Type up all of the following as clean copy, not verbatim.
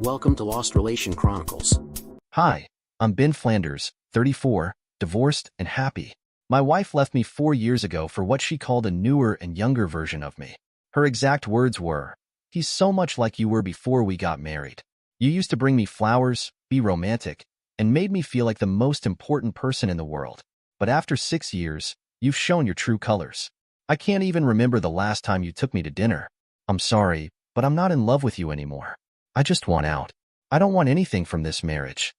Welcome to Lost Relation Chronicles. Hi, I'm Ben Flanders, 34, divorced and happy. My wife left me 4 years ago for what she called a newer and younger version of me. Her exact words were, "He's so much like you were before we got married. You used to bring me flowers, be romantic, and made me feel like the most important person in the world. But after 6 years, you've shown your true colors. I can't even remember the last time you took me to dinner. I'm sorry, but I'm not in love with you anymore. I just want out. I don't want anything from this marriage."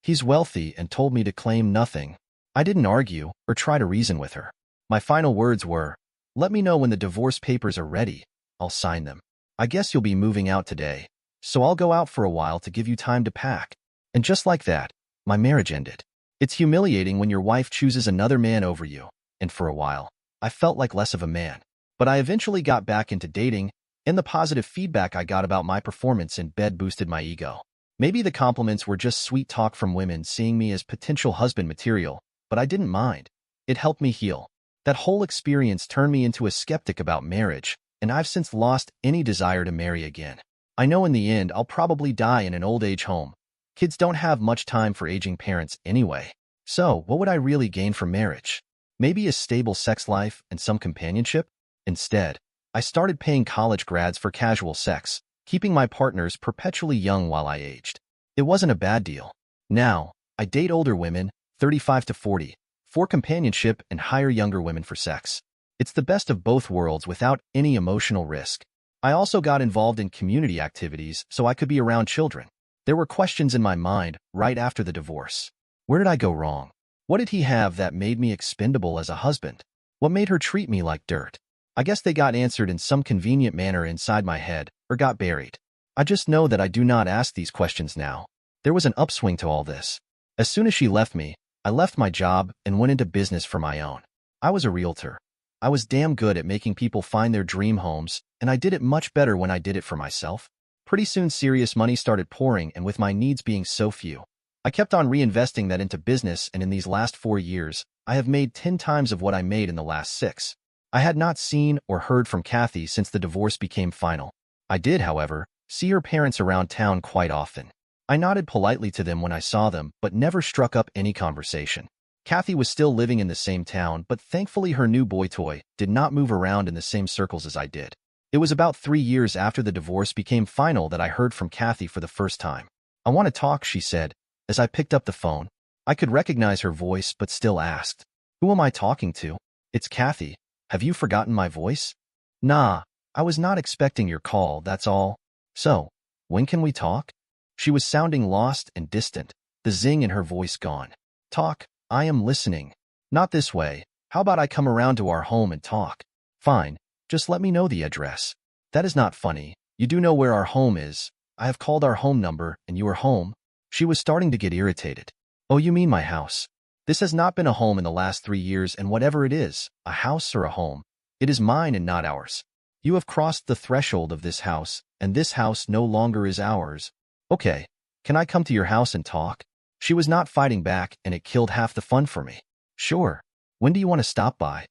He's wealthy and told me to claim nothing. I didn't argue or try to reason with her. My final words were, "Let me know when the divorce papers are ready. I'll sign them. I guess you'll be moving out today, so I'll go out for a while to give you time to pack." And just like that, my marriage ended. It's humiliating when your wife chooses another man over you, and for a while, I felt like less of a man. But I eventually got back into dating, and the positive feedback I got about my performance in bed boosted my ego. Maybe the compliments were just sweet talk from women seeing me as potential husband material, but I didn't mind. It helped me heal. That whole experience turned me into a skeptic about marriage, and I've since lost any desire to marry again. I know in the end I'll probably die in an old age home. Kids don't have much time for aging parents anyway. So, what would I really gain from marriage? Maybe a stable sex life and some companionship? Instead, I started paying college grads for casual sex, keeping my partners perpetually young while I aged. It wasn't a bad deal. Now, I date older women, 35 to 40, for companionship and hire younger women for sex. It's the best of both worlds without any emotional risk. I also got involved in community activities so I could be around children. There were questions in my mind right after the divorce. Where did I go wrong? What did he have that made me expendable as a husband? What made her treat me like dirt? I guess they got answered in some convenient manner inside my head, or got buried. I just know that I do not ask these questions now. There was an upswing to all this. As soon as she left me, I left my job and went into business for my own. I was a realtor. I was damn good at making people find their dream homes, and I did it much better when I did it for myself. Pretty soon serious money started pouring, and with my needs being so few, I kept on reinvesting that into business, and in these last 4 years, I have made 10 times of what I made in the last 6. I had not seen or heard from Kathy since the divorce became final. I did, however, see her parents around town quite often. I nodded politely to them when I saw them, but never struck up any conversation. Kathy was still living in the same town, but thankfully her new boy toy did not move around in the same circles as I did. It was about 3 years after the divorce became final that I heard from Kathy for the first time. "I want to talk," she said, as I picked up the phone. I could recognize her voice, but still asked, "Who am I talking to?" "It's Kathy. Have you forgotten my voice?" "Nah, I was not expecting your call, that's all. So, when can we talk?" She was sounding lost and distant, the zing in her voice gone. "Talk? I am listening. Not this way. How about I come around to our home and talk?" "Fine. Just let me know the address." "That is not funny. You do know where our home is. I have called our home number, and you are home." She was starting to get irritated. "Oh, you mean my house? This has not been a home in the last 3 years, and whatever it is, a house or a home, it is mine and not ours. You have crossed the threshold of this house, and this house no longer is ours." "Okay, can I come to your house and talk?" She was not fighting back, and it killed half the fun for me. "Sure. When do you want to stop by?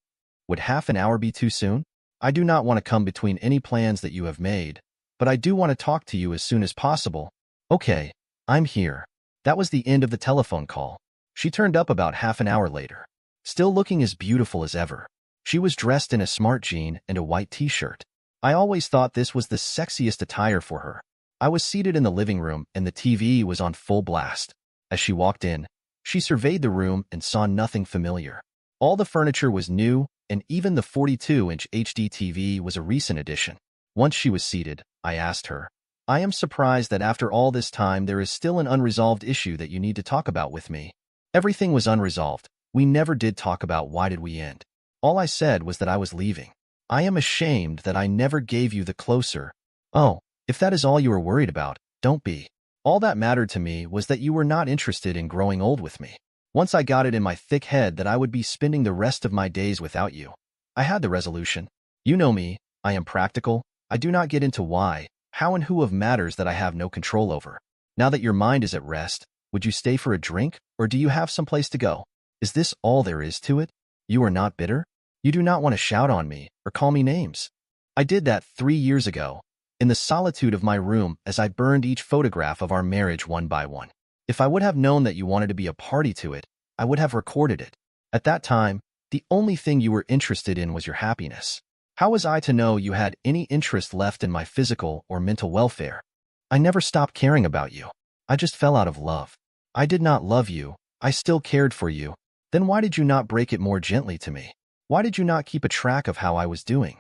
Would half an hour be too soon? I do not want to come between any plans that you have made, but I do want to talk to you as soon as possible." "Okay, I'm here." That was the end of the telephone call. She turned up about half an hour later, still looking as beautiful as ever. She was dressed in a smart jean and a white t-shirt. I always thought this was the sexiest attire for her. I was seated in the living room, and the TV was on full blast. As she walked in, she surveyed the room and saw nothing familiar. All the furniture was new, and even the 42-inch HD TV was a recent addition. Once she was seated, I asked her, "I am surprised that after all this time there is still an unresolved issue that you need to talk about with me." Everything was unresolved. We never did talk about why did we end. All I said was that I was leaving. "I am ashamed that I never gave you the closer." "Oh, if that is all you are worried about, don't be. All that mattered to me was that you were not interested in growing old with me. Once I got it in my thick head that I would be spending the rest of my days without you, I had the resolution. You know me, I am practical. I do not get into why, how, and who of matters that I have no control over. Now that your mind is at rest, would you stay for a drink, or do you have someplace to go? Is this all there is to it? You are not bitter? You do not want to shout on me or call me names. I did that 3 years ago. in the solitude of my room as I burned each photograph of our marriage one by one. If I would have known that you wanted to be a party to it, I would have recorded it. At that time, the only thing you were interested in was your happiness. How was I to know you had any interest left in my physical or mental welfare? I never stopped caring about you. I just fell out of love. I did not love you. I still cared for you. Then why did you not break it more gently to me? Why did you not keep a track of how I was doing?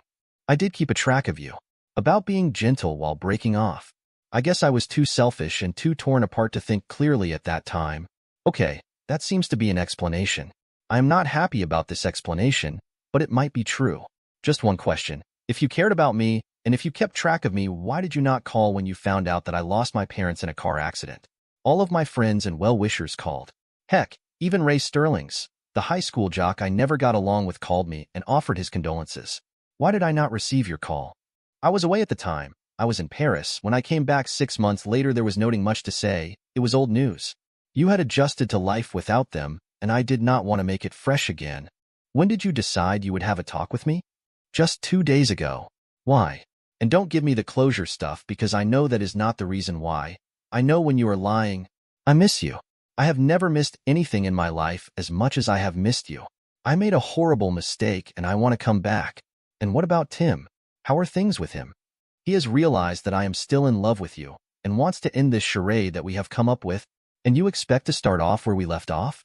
I did keep a track of you. About being gentle while breaking off. I guess I was too selfish and too torn apart to think clearly at that time. Okay, that seems to be an explanation. I am not happy about this explanation, but it might be true. Just one question. If you cared about me, and if you kept track of me, why did you not call when you found out that I lost my parents in a car accident? All of my friends and well-wishers called. Heck, even Ray Sterling's, the high school jock I never got along with, called me and offered his condolences. Why did I not receive your call? I was away at the time. I was in Paris. When I came back 6 months later, there was nothing much to say. It was old news. You had adjusted to life without them, and I did not want to make it fresh again. When did you decide you would have a talk with me? Just 2 days ago. Why? And don't give me the closure stuff, because I know that is not the reason why. I know when you are lying. I miss you. I have never missed anything in my life as much as I have missed you. I made a horrible mistake and I want to come back. And what about Tim? How are things with him? He has realized that I am still in love with you and wants to end this charade that we have come up with, and you expect to start off where we left off?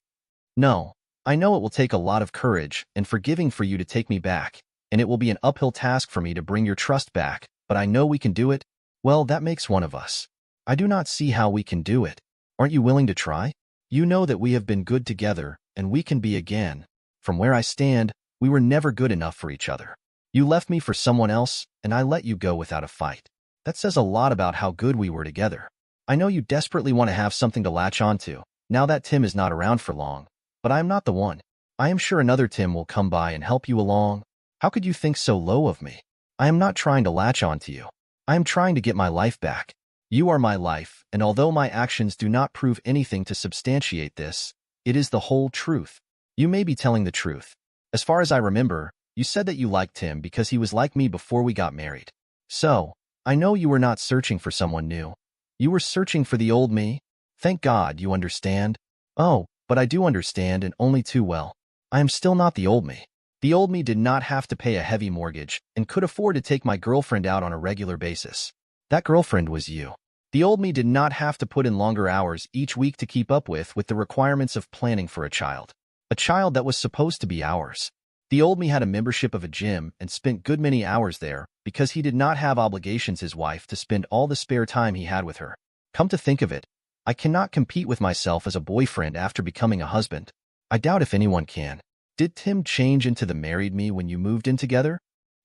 No, I know it will take a lot of courage and forgiving for you to take me back, and it will be an uphill task for me to bring your trust back, but I know we can do it. Well, that makes one of us. I do not see how we can do it. Aren't you willing to try? You know that we have been good together, and we can be again. From where I stand, we were never good enough for each other. You left me for someone else, and I let you go without a fight. That says a lot about how good we were together. I know you desperately want to have something to latch onto, now that Tim is not around for long. But I am not the one. I am sure another Tim will come by and help you along. How could you think so low of me? I am not trying to latch onto you. I am trying to get my life back. You are my life, and although my actions do not prove anything to substantiate this, it is the whole truth. You may be telling the truth. As far as I remember, you said that you liked him because he was like me before we got married. So, I know you were not searching for someone new. You were searching for the old me. Thank God you understand. Oh, but I do understand, and only too well. I am still not the old me. The old me did not have to pay a heavy mortgage and could afford to take my girlfriend out on a regular basis. That girlfriend was you. The old me did not have to put in longer hours each week to keep up with the requirements of planning for a child that was supposed to be ours. The old me had a membership of a gym and spent good many hours there because he did not have obligations his wife to spend all the spare time he had with her. Come to think of it, I cannot compete with myself as a boyfriend after becoming a husband. I doubt if anyone can. Did Tim change into the married me when you moved in together?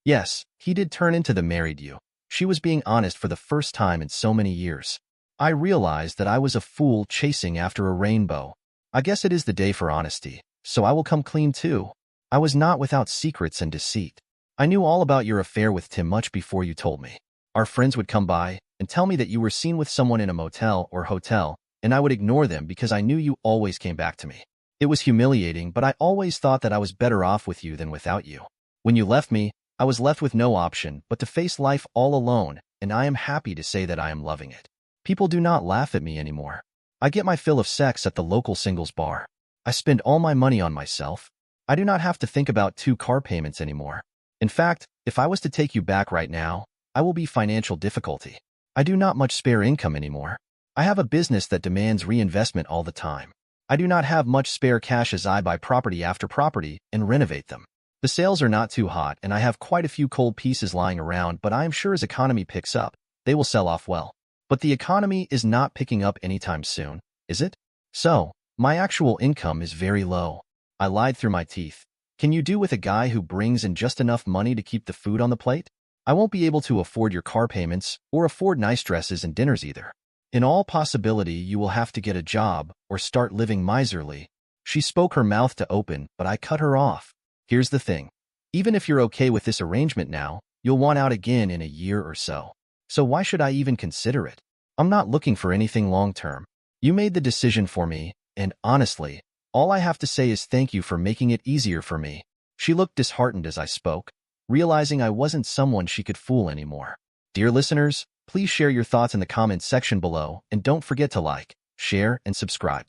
Yes, he did turn into the married you. She was being honest for the first time in so many years. I realized that I was a fool chasing after a rainbow. I guess it is the day for honesty, so I will come clean too. I was not without secrets and deceit. I knew all about your affair with Tim much before you told me. Our friends would come by and tell me that you were seen with someone in a motel or hotel, and I would ignore them because I knew you always came back to me. It was humiliating, but I always thought that I was better off with you than without you. When you left me, I was left with no option but to face life all alone, and I am happy to say that I am loving it. People do not laugh at me anymore. I get my fill of sex at the local singles bar. I spend all my money on myself. I do not have to think about 2 car payments anymore. In fact, if I was to take you back right now, I will be financial difficulty. I do not much spare income anymore. I have a business that demands reinvestment all the time. I do not have much spare cash as I buy property after property and renovate them. The sales are not too hot, and I have quite a few cold pieces lying around, but I am sure as economy picks up, they will sell off well. But the economy is not picking up anytime soon, is it? So, my actual income is very low. I lied through my teeth. Can you do with a guy who brings in just enough money to keep the food on the plate? I won't be able to afford your car payments or afford nice dresses and dinners either. In all possibility, you will have to get a job or start living miserly. She spoke her mouth to open, but I cut her off. Here's the thing. Even if you're okay with this arrangement now, you'll want out again in a year or so. So why should I even consider it? I'm not looking for anything long-term. You made the decision for me, and honestly, all I have to say is thank you for making it easier for me. She looked disheartened as I spoke, realizing I wasn't someone she could fool anymore. Dear listeners, please share your thoughts in the comments section below and don't forget to like, share, and subscribe.